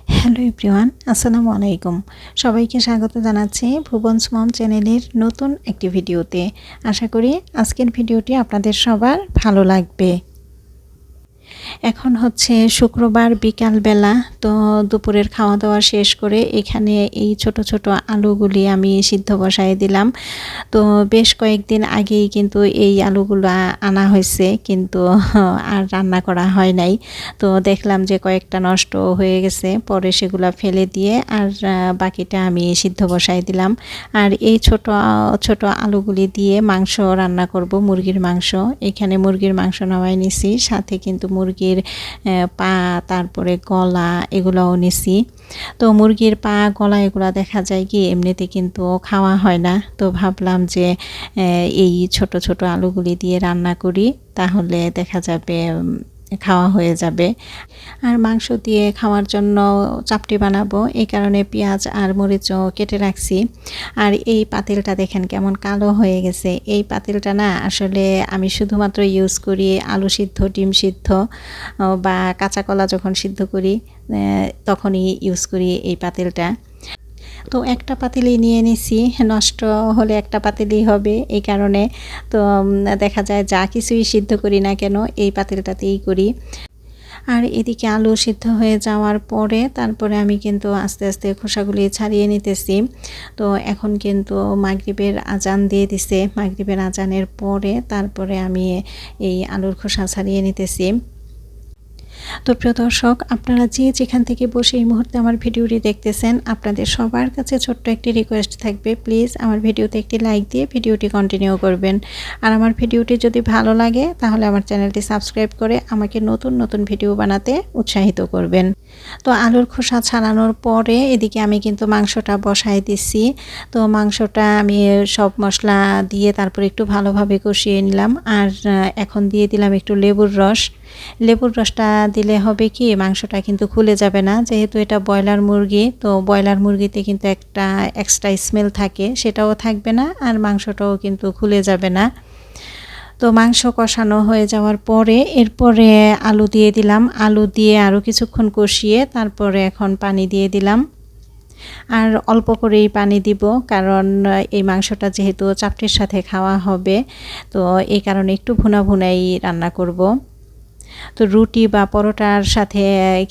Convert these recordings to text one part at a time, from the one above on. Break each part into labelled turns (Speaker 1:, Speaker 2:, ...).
Speaker 1: Hello everyone, আসসালামু আলাইকুম। সবাইকে স্বাগত জানাচ্ছি ভুবনস মম চ্যানেলের নতুন একটি ভিডিওতে। আশা করি আজকের ভিডিওটি আপনাদের সবার ভালো লাগবে। এখন হচ্ছে শুক্রবার বিকালবেলা। তো দুপুরের খাওয়া দাওয়া শেষ করে এখানে এই ছোট ছোট আলুগুলি আমি সিদ্ধ বসায় দিলাম। তো বেশ কয়েকদিন আগেই কিন্তু এই আলুগুলো আনা হয়েছে, কিন্তু আর রান্না করা হয় নাই। তো দেখলাম যে কয়েকটা নষ্ট হয়ে গেছে, পরে সেগুলো ফেলে দিয়ে আর বাকিটা আমি সিদ্ধ বসায় দিলাম। আর এই ছোট ছোট আলুগুলি দিয়ে মাংস রান্না করব, মুরগির মাংস। এখানে মুরগির মাংস নামাই নিছি, সাথে কিন্তু মুরগির পা, তারপরে গলা এগুলোও নিছি। তো মুরগির পা গলা এগুলো দেখা যায় কি এমনিতে কিন্তু খাওয়া হয় না। তো ভাবলাম যে এই ছোট ছোট আলুগুলি দিয়ে রান্না করি, তাহলে দেখা যাবে খাওয়া হয়ে যাবে। আর মাংস দিয়ে খাওয়ার জন্য চাপটি বানাবো, এই কারণে পেঁয়াজ আর মরিচও কেটে রাখছি। আর এই পাতিলটা দেখেন কেমন কালো হয়ে গেছে। এই পাতিলটা না আসলে আমি শুধুমাত্র ইউজ করি আলু সিদ্ধ, ডিম সিদ্ধ বা কাঁচা কলা যখন সিদ্ধ করি তখনই ইউজ করি এই পাতিলটা। তো একটা পাতিলই নিয়ে নিছি, নষ্ট হলে একটা পাতিলই হবে, এই কারণে তো দেখা যায় যা কিছুই সিদ্ধ করি না কেন এই পাতিলটাতেই করি। আর এদিকে আলু সিদ্ধ হয়ে যাওয়ার পরে তারপরে আমি কিন্তু আস্তে আস্তে খোসাগুলি ছাড়িয়ে নিতেছি। তো এখন কিন্তু মাগরিবের আজান দিয়ে দিছে, মাগরিবের আজানের পরে তারপরে আমি এই আলুর খোসা ছাড়িয়ে নিতেছি। তো প্রিয় দর্শক, আপনারা যে যেখান থেকে বসে এই মুহূর্তে আমার ভিডিওটি দেখতেছেন, আপনাদের সবার কাছে ছোট্ট একটি রিকোয়েস্ট থাকবে, প্লিজ আমার ভিডিওতে একটি লাইক দিয়ে ভিডিওটি কন্টিনিউ করবেন। আর আমার ভিডিওটি যদি ভালো লাগে তাহলে আমার চ্যানেলটি সাবস্ক্রাইব করে আমাকে নতুন নতুন ভিডিও বানাতে উৎসাহিত করবেন। তো আলুর খোসা ছাড়ানোর পরে এদিকে আমি কিন্তু মাংসটা বসায় দিচ্ছি। তো মাংসটা আমি সব মশলা দিয়ে তারপর একটু ভালোভাবে কষিয়ে নিলাম। আর এখন দিয়ে দিলাম একটু লেবুর রস। লেবুর রসটা দিলে হবে কি মাংসটা কিন্তু খুলে যাবে না, যেহেতু এটা ব্রয়লার মুরগি। তো ব্রয়লার মুরগিতে কিন্তু একটা এক্সট্রা স্মেল থাকে, সেটাও থাকবে না, আর মাংসটাও কিন্তু খুলে যাবে না। তো মাংস কষানো হয়ে যাওয়ার পরে এরপরে আলু দিয়ে দিলাম। আলু দিয়ে আরও কিছুক্ষণ কষিয়ে তারপরে এখন পানি দিয়ে দিলাম। আর অল্প করেই পানি দিব, কারণ এই মাংসটা যেহেতু চাপটির সাথে খাওয়া হবে, তো এই কারণে একটু ভুনা ভুনাই রান্না করব। তো রুটি বা পরোটার সাথে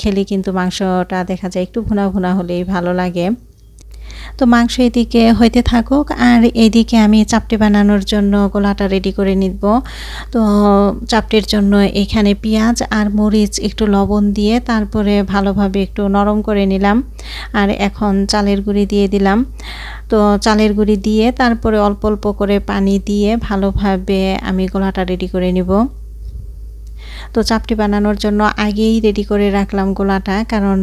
Speaker 1: খেলে কিন্তু মাংসটা দেখা যায় একটু ভুনা ভুনা হলেই ভালো লাগে। তো মাংস এদিকে হইতে থাকুক, আর এইদিকে আমি চাপটি বানানোর জন্য গোলাটা রেডি করে নিব। তো চাপটির জন্য এখানে পেঁয়াজ আর মরিচ একটু লবণ দিয়ে তারপরে ভালোভাবে একটু নরম করে নিলাম। আর এখন চালের গুঁড়ি দিয়ে দিলাম। তো চালের গুঁড়ি দিয়ে তারপরে অল্প অল্প করে পানি দিয়ে ভালোভাবে আমি গোলাটা রেডি করে নিব। তো চাপটি বানানোর জন্য আগেই রেডি করে রাখলাম গোলাটা, কারণ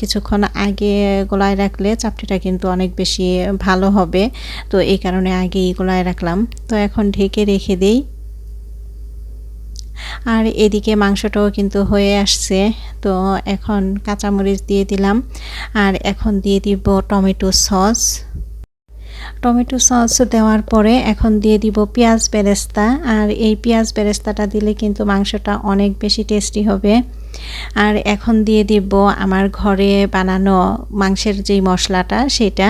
Speaker 1: কিছুক্ষণ আগে গোলায় রাখলে চাপটিটা কিন্তু অনেক বেশি ভালো হবে। তো এই কারণে আগেই গোলায় রাখলাম। তো এখন ঢেকে রেখে দেই। আর এদিকে মাংসটাও কিন্তু হয়ে আসছে। তো এখন কাঁচামরিচ দিয়ে দিলাম, আর এখন দিয়ে দিব টমেটো সস। টমেটো সস দেওয়ার পরে এখন দিয়ে দিব পেঁয়াজ বেরেস্তা। আর এই পেঁয়াজ বেরেস্তাটা দিলে কিন্তু মাংসটা অনেক বেশি টেস্টি হবে। আর এখন দিয়ে দিব আমার ঘরে বানানো মাংসের যেই মশলাটা সেটা।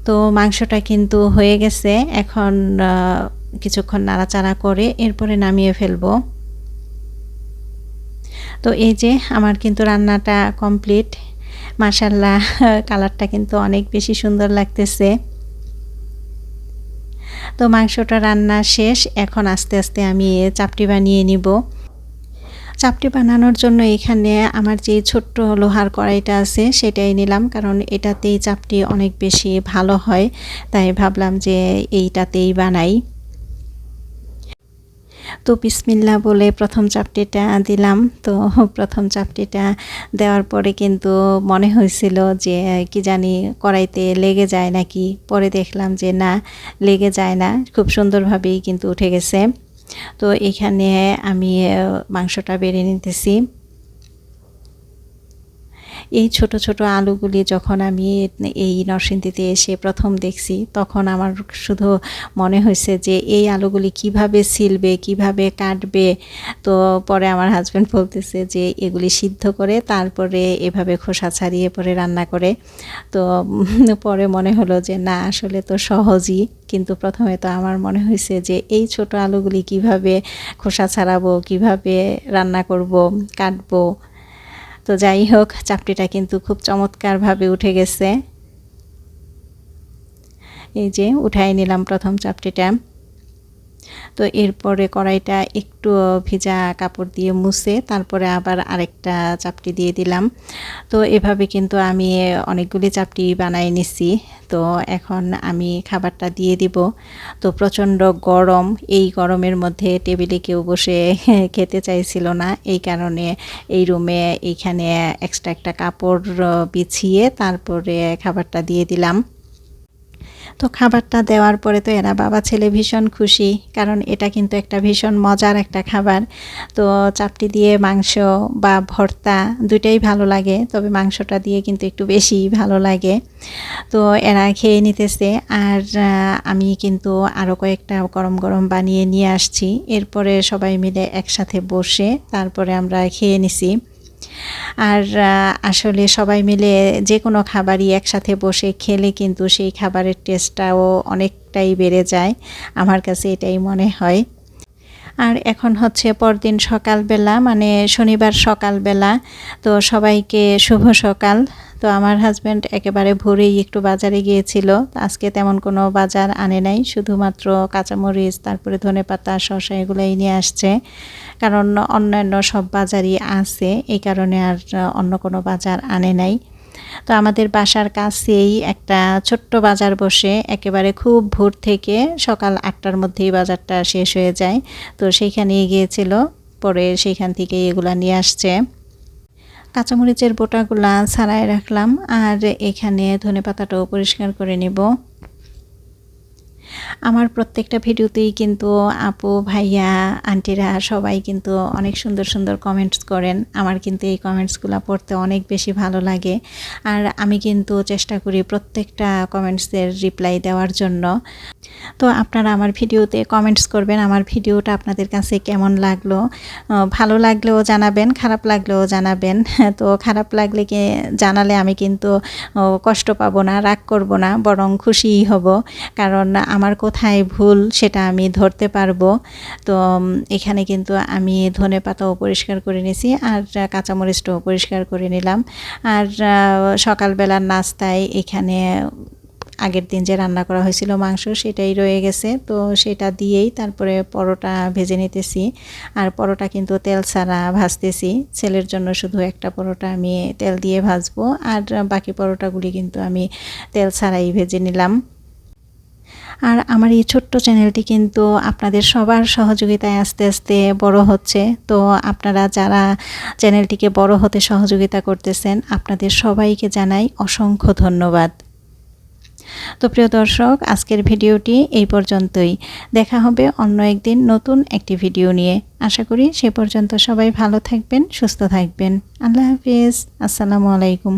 Speaker 1: তো মাংসটা কিন্তু হয়ে গেছে, এখন কিছুক্ষণ নাড়াচাড়া করে এরপরে নামিয়ে ফেলবো। তো এই যে আমার কিন্তু রান্নাটা কমপ্লিট। মাশাআল্লাহ, কালারটা কিন্তু অনেক বেশি সুন্দর লাগতেছে। তো মাংসটা রান্না শেষ, এখন আস্তে আস্তে আমি চাপটি বানিয়ে নিব। চাপটি বানানোর জন্য এখানে আমার যে ছোট্ট লোহার কড়াইটা আছে সেটাই নিলাম, কারণ এটাতেই চাপটি অনেক বেশি ভালো হয়, তাই ভাবলাম যে এইটাতেই বানাই। তো বিসমিল্লাহ বলে প্রথম চাপটিটা দিলাম। তো প্রথম চাপটিটা দেওয়ার পরে কিন্তু মনে হয়েছিল যে কি জানি কড়াইতে লেগে যায় নাকি, পরে দেখলাম যে না, লেগে যায় না, খুব সুন্দরভাবেই কিন্তু উঠে গেছে। তো এখানে আমি মাংসটা বেড়ে নিতেছি। এই ছোট ছোট আলুগুলি যখন আমি এই নরসিংদীতে এসে প্রথম দেখছি, তখন আমার শুধু মনে হয়েছে যে এই আলুগুলি কিভাবে ছিলবে, কিভাবে কাটবে। তো পরে আমার হাজব্যান্ড বলতেছে যে এগুলি সিদ্ধ করে তারপরে এভাবে খোসা ছাড়িয়ে পরে রান্না করে। তো পরে মনে হলো যে না, আসলে তো সহজই, কিন্তু প্রথমে তো আমার মনে হয়েছে যে এই ছোট আলুগুলি কিভাবে খোসা ছাড়াবো, কিভাবে রান্না করব, কাটবো। তো যাই হোক, চাপটিটা কিন্তু খুব চমৎকারভাবে উঠে গেছে। এই যে উঠাই নিলাম প্রথম চাপটিটা। তো এরপরে কড়াইটা একটু ভিজা কাপড় দিয়ে মুছে তারপরে আবার আরেকটা চাপটি দিয়ে দিলাম। তো এভাবে কিন্তু আমি অনেকগুলি চাপটি বানিয়ে নিছি। তো এখন আমি খাবারটা দিয়ে দিব। তো প্রচণ্ড গরম, এই গরমের মধ্যে টেবিলে কেউ বসে খেতে চাইছিল না, এই কারণে এই রুমে এইখানে এক্সট্রা একটা কাপড় বিছিয়ে তারপরে খাবারটা দিয়ে দিলাম। তো খাবারটা দেওয়ার পরে তো এরা বাবা ছেলে ভীষণ খুশি, কারণ এটা কিন্তু একটা ভীষণ মজার একটা খাবার। তো চাপটি দিয়ে মাংস বা ভর্তা দুইটাই ভালো লাগে, তবে মাংসটা দিয়ে কিন্তু একটু বেশি ভালো লাগে। তো এরা খেয়ে নিতেছে, আর আমি কিন্তু আরও কয়েকটা গরম গরম বানিয়ে নিয়ে আসছি। এরপরে সবাই মিলে একসাথে বসে তারপরে আমরা খেয়ে নিছি। আর আসলে সবাই মিলে যে কোনো খাবারই একসাথে বসে খেলে কিন্তু সেই খাবারের টেস্টটাও অনেকটাই বেড়ে যায়, আমার কাছে এটাই মনে হয়। আর এখন হচ্ছে পরদিন সকালবেলা, মানে শনিবার সকালবেলা। তো সবাইকে শুভ সকাল। তো আমার হাজব্যান্ড একেবারে ভোরেই একটু বাজারে গিয়েছিল, আজকে তেমন কোনো বাজার আনে নাই, শুধুমাত্র কাঁচামরিচ, তারপরে ধনেপাতা, শসা এগুলোই নিয়ে আসছে, কারণ অন্যান্য সব বাজারই আছে, এই কারণে আর অন্য কোনো বাজার আনে নাই। তো আমাদের বাসার কাছেই একটা ছোট্ট বাজার বসে, একেবারে খুব ভোর থেকে সকাল 8টার মধ্যেই বাজারটা শেষ হয়ে যায়। তো সেইখানেই গিয়েছিল, পরে সেইখান থেকে এগুলা নিয়ে আসছে। কাঁচামরিচের বোটাগুলা ছাড়াই রাখলাম, আর এখানে ধনেপাতাটাও পরিষ্কার করে নেব। আমার প্রত্যেকটা ভিডিওতেই কিন্তু আপু, ভাইয়া, আন্টিরা সবাই কিন্তু অনেক সুন্দর সুন্দর কমেন্টস করেন। আমার কিন্তু এই কমেন্টসগুলো পড়তে অনেক বেশি ভালো লাগে, আর আমি কিন্তু চেষ্টা করি প্রত্যেকটা কমেন্টসের রিপ্লাই দেওয়ার জন্য। তো আপনারা আমার ভিডিওতে কমেন্টস করবেন, আমার ভিডিওটা আপনাদের কাছে কেমন লাগলো। ভালো লাগলেও জানাবেন, খারাপ লাগলেও জানাবেন। তো খারাপ লাগলে জানালে আমি কিন্তু কষ্ট পাবো না, রাগ করব না, বরং খুশিই হব, কারণ আমার কোথায় ভুল সেটা আমি ধরতে পারবো। তো এখানে কিন্তু আমি ধনেপাতাও পরিষ্কার করে নিয়েছি, আর কাঁচামরিচটাও পরিষ্কার করে নিলাম। আর সকালবেলার নাস্তায় এখানে আগের দিন যে রান্না করা হয়েছিল মাংস, সেটাই রয়ে গেছে, তো সেটা দিয়েই তারপরে পরোটা ভেজে নিতেছি। আর পরোটা কিন্তু তেল ছাড়া ভাজতেছি, ছেলের জন্য শুধু একটা পরোটা আমি তেল দিয়ে ভাজবো, আর বাকি পরোটাগুলি কিন্তু আমি তেল ছাড়াই ভেজে নিলাম। আর আমার এই ছোট্ট চ্যানেলটি কিন্তু আপনাদের সবার সহযোগিতায় আস্তে আস্তে বড় হচ্ছে। তো আপনারা যারা চ্যানেলটিকে বড় হতে সহযোগিতা করতেছেন, আপনাদের সবাইকে জানাই অসংখ্য ধন্যবাদ। তো প্রিয় দর্শক, আজকের ভিডিওটি এই পর্যন্তই। দেখা হবে অন্য একদিন নতুন একটি ভিডিও নিয়ে। আশা করি সে পর্যন্ত সবাই ভালো থাকবেন, সুস্থ থাকবেন। আল্লাহ হাফিজ, আসসালামু আলাইকুম।